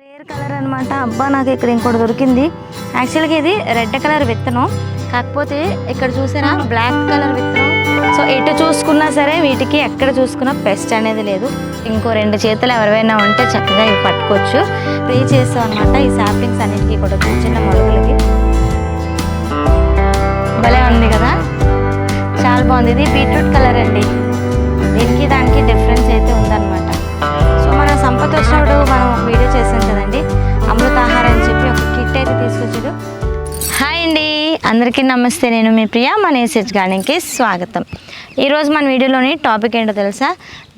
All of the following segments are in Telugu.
రేర్ కలర్ అనమాట. అబ్బా నాకు ఇక్కడ ఇంకోటి దొరికింది. యాక్చువల్గా ఇది రెడ్ కలర్ విత్తనం, కాకపోతే ఇక్కడ చూసారా బ్లాక్ కలర్ విత్తనం. సో ఎటు చూసుకున్నా సరే వీటికి ఎక్కడ చూసుకున్నా పెస్ట్ అనేది లేదు. ఇంకో 2 చేతులు ఎవరైనా ఉంటే చక్కగా ఇవి పట్టుకోవచ్చు. స్ప్రే చేస్తాం అనమాట ఈ సాప్లింగ్స్ అన్నిటికీ కూడా, చిన్న చిన్న మొలకలకి. భలే ఉంది కదా, చాలా బాగుంది. ఇది బీట్రూట్ కలర్ అండి. దీనికి దానికి డిఫరెన్స్ అయితే ఉందన్నమాట. సో మనం సంపత్ వచ్చినప్పుడు మనం ఒక వీడియో చేసాం కదండి, అమృతాహారం అని చెప్పి ఒక కిట్ అయితే తీసుకొచ్చాడు. హాయ్ అండి, అందరికీ నమస్తే. నేను మీ ప్రియా, మన ఏసెజ్ గార్డెన్కి స్వాగతం. ఈరోజు మన వీడియోలోని టాపిక్ ఏంటో తెలుసా?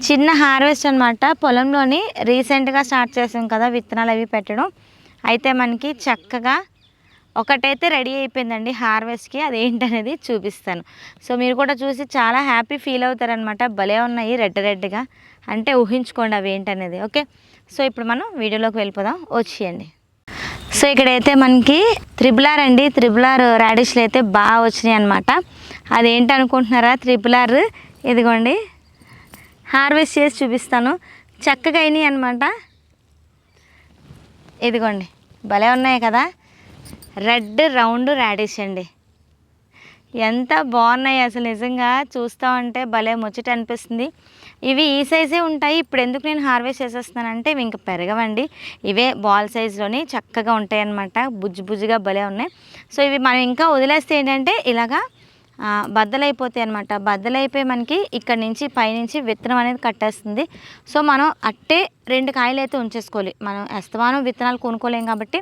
చిన్న హార్వెస్ట్ అనమాట. పొలంలోని రీసెంట్గా స్టార్ట్ చేసాం కదా విత్తనాలు అవి పెట్టడం. అయితే మనకి చక్కగా ఒకటైతే రెడీ అయిపోయిందండి హార్వెస్ట్కి. అదేంటనేది చూపిస్తాను. సో మీరు కూడా చూసి చాలా హ్యాపీ ఫీల్ అవుతారనమాట. భలే ఉన్నాయి రెడ్గా, అంటే ఊహించుకోండి అవి ఏంటనేది. ఓకే, సో ఇప్పుడు మనం వీడియోలోకి వెళ్ళిపోదాం, వచ్చేయండి. సో ఇక్కడైతే మనకి త్రిబులార్ అండి, త్రిబులార్ రాడిష్లు అయితే బాగా వచ్చినాయి అనమాట. అదేంటి అనుకుంటున్నారా? త్రిబులార్ ఇదిగోండి, హార్వెస్ట్ చేసి చూపిస్తాను. చక్కగా అయినాయి అనమాట. ఇదిగోండి, భలే ఉన్నాయి కదా, రెడ్ రౌండ్ రాడిష్ అండి. ఎంత బాగున్నాయి అసలు, నిజంగా చూస్తూ ఉంటే భలే ముచ్చట అనిపిస్తుంది. ఇవి ఈ సైజే ఉంటాయి. ఇప్పుడు ఎందుకు నేను హార్వెస్ట్ చేసేస్తున్నానంటే ఇవి ఇంకా పెరగవండి, ఇవే బాల్ సైజులోని చక్కగా ఉంటాయి అన్నమాట. బుజ్జిగా భలే ఉన్నాయి. సో ఇవి మనం ఇంకా వదిలేస్తే ఏంటంటే ఇలాగా బద్దలైపోతాయి అనమాట. బద్దలైపోయి మనకి ఇక్కడ నుంచి పైనుంచి విత్తనం అనేది కట్టేస్తుంది. సో మనం అట్టే 2 కాయలు అయితే ఉంచేసుకోవాలి. మనం అస్తమానం విత్తనాలు కొనుక్కోలేం కాబట్టి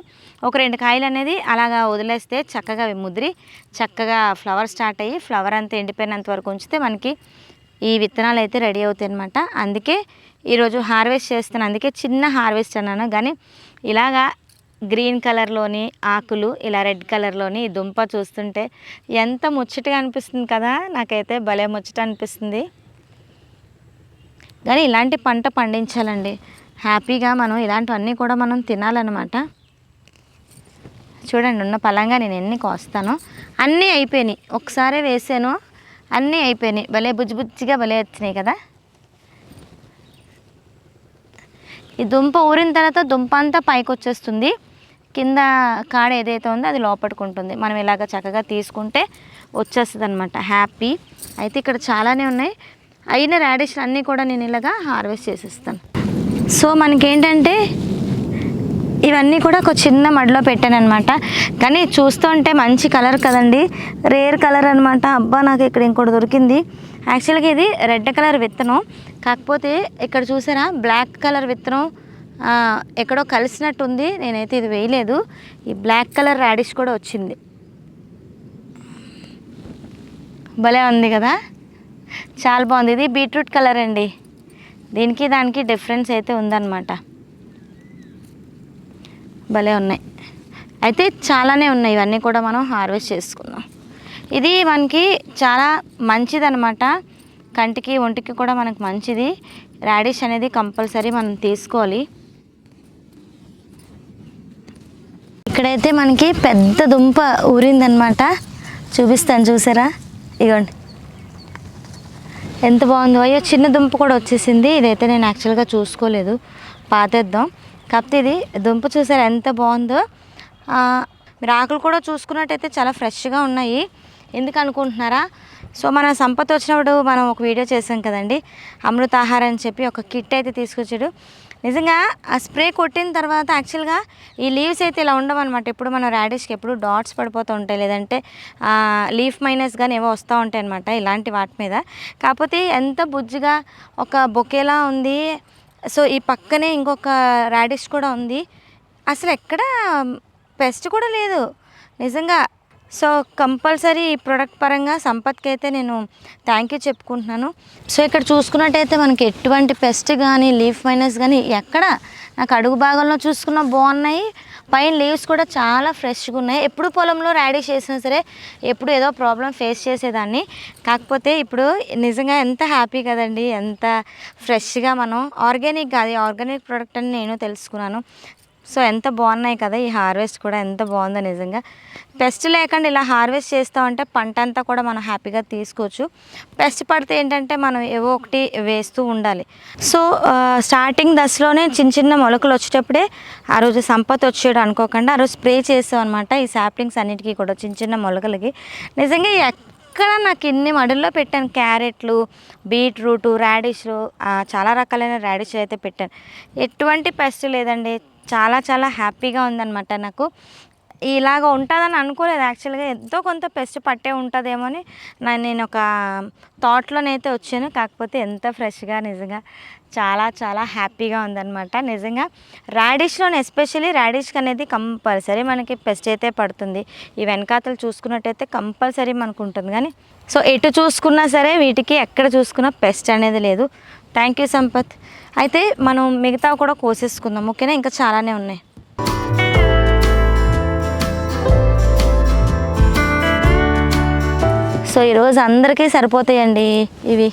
ఒక 2 కాయలు అనేది అలాగా వదిలేస్తే చక్కగా ముదిరి చక్కగా ఫ్లవర్ స్టార్ట్ అయ్యి ఫ్లవర్ అంతా ఎండిపోయినంత వరకు ఉంచితే మనకి ఈ విత్తనాలు అయితే రెడీ అవుతాయి అనమాట. అందుకే ఈరోజు హార్వెస్ట్ చేస్తాను. అందుకే చిన్న హార్వెస్ట్ అన్నాను. కానీ ఇలాగా గ్రీన్ కలర్లోని ఆకులు, ఇలా రెడ్ కలర్లోని దుంప చూస్తుంటే ఎంత ముచ్చటగా అనిపిస్తుంది కదా. నాకైతే భలే ముచ్చట అనిపిస్తుంది. కానీ ఇలాంటి పంట పండించాలండి, హ్యాపీగా మనం ఇలాంటివన్నీ కూడా మనం తినాలన్నమాట. చూడండి, ఉన్న పలంగా నేను ఎన్ని కోస్తానో అన్నీ అయిపోయినాయి. ఒకసారి వేసాను, అన్నీ అయిపోయినాయి. భలే బుజ్జిగా భలే వచ్చినాయి కదా. ఈ దుంప ఊరిన తర్వాత దుంప అంతా పైకి వచ్చేస్తుంది, కింద కాడ ఏదైతే ఉందో అది లోపట్టుకుంటుంది. మనం ఇలాగ చక్కగా తీసుకుంటే వచ్చేస్తుంది అనమాట. హ్యాపీ. అయితే ఇక్కడ చాలానే ఉన్నాయి. అయిన రాడిష్లు అన్నీ కూడా నేను ఇలాగా హార్వెస్ట్ చేసేస్తాను. సో మనకేంటంటే ఇవన్నీ కూడా ఒక చిన్న మడిలో పెట్టాను అనమాట. కానీ చూస్తుంటే మంచి కలర్ కదండి, రేర్ కలర్ అనమాట. అబ్బా నాకు ఇక్కడ ఇంకోటి దొరికింది. యాక్చువల్గా ఇది రెడ్ కలర్ విత్తనం, కాకపోతే ఇక్కడ చూసారా బ్లాక్ కలర్ విత్తనం ఎక్కడో కలిసినట్టు ఉంది. నేనైతే ఇది వేయలేదు. ఈ బ్లాక్ కలర్ రాడిష్ కూడా వచ్చింది. భలే ఉంది కదా, చాలా బాగుంది. ఇది బీట్రూట్ కలర్ అండి. దీనికి దానికి డిఫరెన్స్ అయితే ఉందన్నమాట. భలే ఉన్నాయి. అయితే చాలానే ఉన్నాయి. ఇవన్నీ కూడా మనం హార్వెస్ట్ చేసుకుందాం. ఇది మనకి చాలా మంచిదన్నమాట, కంటికి ఒంటికి కూడా మనకు మంచిది. రాడిష్ అనేది కంపల్సరీ మనం తీసుకోవాలి. ఇక్కడైతే మనకి పెద్ద దుంప ఊరిందనమాట, చూపిస్తాను చూసారా. ఇగోండి ఎంత బాగుందో. అయ్యో చిన్న దుంప కూడా వచ్చేసింది. ఇదైతే నేను యాక్చువల్గా చూసుకోలేదు, పాతేద్దాం. కాకపోతే ఇది దుంప చూసారా ఎంత బాగుందో. మీరు ఆకులు కూడా చూసుకున్నట్టయితే చాలా ఫ్రెష్గా ఉన్నాయి. ఎందుకు అనుకుంటున్నారా? సో మన సంపత్ వచ్చినప్పుడు మనం ఒక వీడియో చేసాం కదండి, అమృతాహారం అని చెప్పి ఒక కిట్ అయితే తీసుకొచ్చాడు. నిజంగా ఆ స్ప్రే కొట్టిన తర్వాత యాక్చువల్గా ఈ లీవ్స్ అయితే ఇలా ఉండవన్నమాట. ఇప్పుడు మనం రాడిష్కి ఎప్పుడు డాట్స్ పడిపోతూ ఉంటాయి, లేదంటే లీఫ్ మైనస్ కానీ ఏవో వస్తూ ఉంటాయి అనమాట ఇలాంటి వాటి మీద. కాకపోతే ఎంత బుజ్జిగా ఒక బొకేలా ఉంది. సో ఈ పక్కనే ఇంకొక రాడిష్ కూడా ఉంది. అసలు ఎక్కడ పెస్ట్ కూడా లేదు నిజంగా. సో కంపల్సరీ ఈ ప్రోడక్ట్ పరంగా సంపత్కి అయితే నేను థ్యాంక్ యూ చెప్పుకుంటున్నాను. సో ఇక్కడ చూసుకున్నట్టయితే మనకి ఎటువంటి పెస్ట్ కానీ లీఫ్ మైనస్ కానీ ఎక్కడ, నాకు అడుగు భాగంలో చూసుకున్న బాగున్నాయి. పైన లీవ్స్ కూడా చాలా ఫ్రెష్గా ఉన్నాయి. ఎప్పుడు పొలంలో రాడిష్ చేసినా సరే ఎప్పుడు ఏదో ప్రాబ్లం ఫేస్ చేసేదాన్ని. కాకపోతే ఇప్పుడు నిజంగా ఎంత హ్యాపీ కదండి, ఎంత ఫ్రెష్గా మనం ఆర్గానిక్ కాదు ఆర్గానిక్ ప్రోడక్ట్ అని నేను తెలుసుకున్నాను. సో ఎంత బాగున్నాయి కదా, ఈ హార్వెస్ట్ కూడా ఎంత బాగుందో నిజంగా. పెస్ట్ లేకుండా ఇలా హార్వెస్ట్ చేస్తామంటే పంట అంతా కూడా మనం హ్యాపీగా తీసుకోవచ్చు. పెస్ట్ పడితే ఏంటంటే మనం ఏవో ఒకటి వేస్తూ ఉండాలి. సో స్టార్టింగ్ దశలోనే చిన్న చిన్న మొలకలు వచ్చేటప్పుడే ఆ రోజు సంపత్ వచ్చాడు అనుకోకుండా ఆ రోజు స్ప్రే చేసాం అనమాట. ఈ సాప్లింగ్స్ అన్నిటికీ కూడా చిన్న చిన్న మొలకలకి నిజంగా ఎక్కడ నాకు ఇన్ని మడుల్లో పెట్టాను. క్యారెట్లు, బీట్రూట్, రాడిష్లు, చాలా రకాలైన రాడిష్లు అయితే పెట్టాను. ఎటువంటి పెస్ట్ లేదండి. చాలా చాలా హ్యాపీగా ఉందన్నమాట. నాకు ఇలాగ ఉంటుందని అనుకోలేదు యాక్చువల్గా. ఎంతో కొంత పెస్ట్ పట్టే ఉంటుందేమో అని నేను ఒక థాట్లోనైతే వచ్చాను. కాకపోతే ఎంత ఫ్రెష్గా నిజంగా చాలా చాలా హ్యాపీగా ఉందన్నమాట. నిజంగా రాడిష్లోని ఎస్పెషల్లీ రాడిష్కి అనేది కంపల్సరీ మనకి పెస్ట్ అయితే పడుతుంది. ఈ వెనకాతలు చూసుకున్నట్టయితే కంపల్సరీ మనకు ఉంటుంది. కానీ సో ఎటు చూసుకున్నా సరే వీటికి ఎక్కడ చూసుకున్నా పెస్ట్ అనేది లేదు. Thank you Sampath. అయితే మనం మిగతా కూడా కోసేసుకుందాం, ఓకేనా? ఇంకా చాలానే ఉన్నాయి. సో ఈరోజు అందరికీ సరిపోతాయండి ఇవి.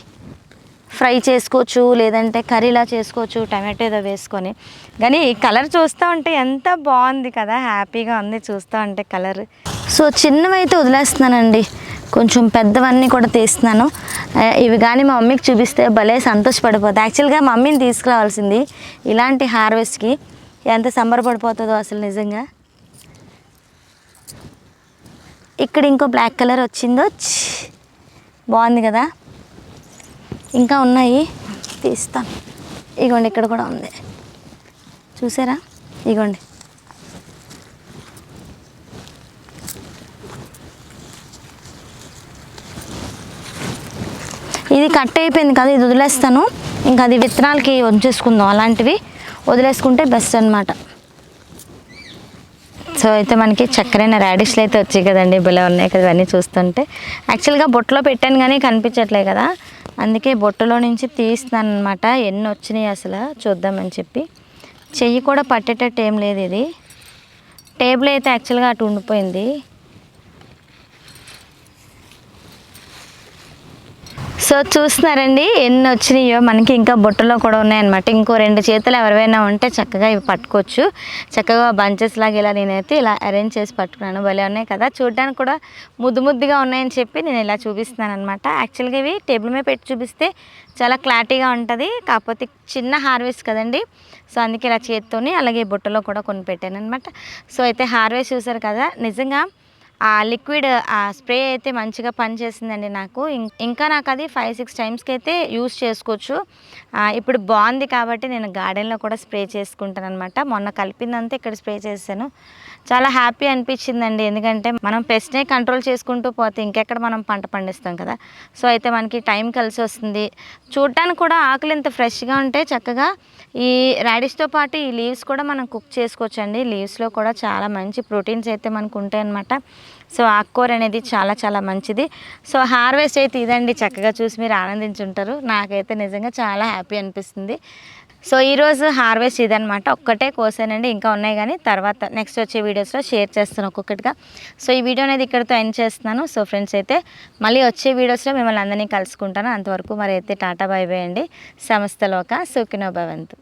ఫ్రై చేసుకోవచ్చు, లేదంటే కర్రీలా చేసుకోవచ్చు, టమాటో ఏదో వేసుకొని. కానీ ఈ కలర్ చూస్తూ ఉంటే ఎంత బాగుంది కదా, హ్యాపీగా ఉంది చూస్తూ ఉంటే కలర్. సో చిన్నవైతే వదిలేస్తున్నానండి, కొంచెం పెద్దవన్నీ కూడా తీస్తున్నాను. ఇవి కానీ మా మమ్మీకి చూపిస్తే భలే సంతోషపడిపోతుంది. యాక్చువల్గా మమ్మీని తీసుకురావాల్సింది ఇలాంటి హార్వెస్ట్కి. ఎంత సంబరపడిపోతుందో అసలు నిజంగా. ఇక్కడ ఇంకో బ్లాక్ కలర్ వచ్చిందో, బాగుంది కదా. ఇంకా ఉన్నాయి, తీస్తాను. ఇగోండి ఇక్కడ కూడా ఉంది, చూసారా? ఇగోండి. ఇది కట్ అయిపోయింది కదా, ఇది వదిలేస్తాను. ఇంకా అది విత్తనాలకి ఉంచేసుకుందాం. అలాంటివి వదిలేసుకుంటే బెస్ట్ అనమాట. సో అయితే మనకి చక్కరైన రాడిష్లు అయితే వచ్చాయి కదండి, భలే ఉన్నాయి కదా ఇవన్నీ చూస్తుంటే. యాక్చువల్గా బొట్టలో పెట్టాను కానీ కనిపించట్లే కదా, అందుకే బొట్టలో నుంచి తీస్తున్నాను అనమాట. ఎన్ని వచ్చినాయి అసలు చూద్దామని చెప్పి. చెయ్యి కూడా పట్టేటట్టు ఏం లేదు. ఇది టేబుల్ అయితే యాక్చువల్గా అటు ఉండిపోయింది. సో చూస్తున్నారండి ఎన్ని వచ్చినాయో. మనకి ఇంకా బుట్టలో కూడా ఉన్నాయన్నమాట. ఇంకో 2 చేతులు ఎవరైనా ఉంటే చక్కగా ఇవి పట్టుకోవచ్చు. చక్కగా బంచెస్ లాగా ఇలా నేనైతే ఇలా అరేంజ్ చేసి పట్టుకున్నాను. భలే ఉన్నాయి కదా, చూడడానికి కూడా ముద్దు ముద్దుగా ఉన్నాయని చెప్పి నేను ఇలా చూపిస్తున్నాను అనమాట. యాక్చువల్గా ఇవి టేబుల్ మీద పెట్టి చూపిస్తే చాలా క్లారిటీగా ఉంటుంది. కాకపోతే చిన్న హార్వెస్ట్ కదండి, సో అందుకే ఇలా చేత్తోని అలాగే బుట్టలో కూడా కొన్ని పెట్టాను అనమాట. సో అయితే హార్వెస్ట్ చూసారు కదా, నిజంగా ఆ లిక్విడ్ ఆ స్ప్రే అయితే మంచిగా పనిచేసిందండి నాకు. ఇంకా నాకు అది 5-6 టైమ్స్కి అయితే యూస్ చేసుకోవచ్చు. ఇప్పుడు బాగుంది కాబట్టి నేను గార్డెన్లో కూడా స్ప్రే చేసుకుంటాను అనమాట. మొన్న కలిపిందంతా ఇక్కడ స్ప్రే చేశాను. చాలా హ్యాపీ అనిపించిందండి, ఎందుకంటే మనం పెస్ట్నే కంట్రోల్ చేసుకుంటూ పోతే ఇంకెక్కడ మనం పంట పండిస్తాం కదా. సో అయితే మనకి టైం కలిసి వస్తుంది. చూడటానికి కూడా ఆకులు ఇంత ఫ్రెష్గా ఉంటే చక్కగా ఈ రాడిష్తో పాటు ఈ లీవ్స్ కూడా మనం కుక్ చేసుకోవచ్చు అండి. లీవ్స్లో కూడా చాలా మంచి ప్రోటీన్స్ అయితే మనకు ఉంటాయి అన్నమాట. సో ఆకుకూర అనేది చాలా చాలా మంచిది. సో హార్వెస్ట్ అయితే ఇదండి, చక్కగా చూసి మీరు ఆనందించుంటారు. నాకైతే నిజంగా చాలా హ్యాపీ అనిపిస్తుంది. సో ఈరోజు హార్వెస్ట్ ఇదనమాట. ఒక్కటే కోసానండి, ఇంకా ఉన్నాయి కానీ తర్వాత నెక్స్ట్ వచ్చే వీడియోస్లో షేర్ చేస్తాను ఒక్కొక్కటిగా. సో ఈ వీడియో అనేది ఇక్కడితో ఎండ్ చేస్తున్నాను. సో ఫ్రెండ్స్ అయితే మళ్ళీ వచ్చే వీడియోస్లో మిమ్మల్ని అందరినీ కలుసుకుంటాను. అంతవరకు మరి అయితే టాటా బై బై అండి. సమస్తలోక సుఖినో భవంతు.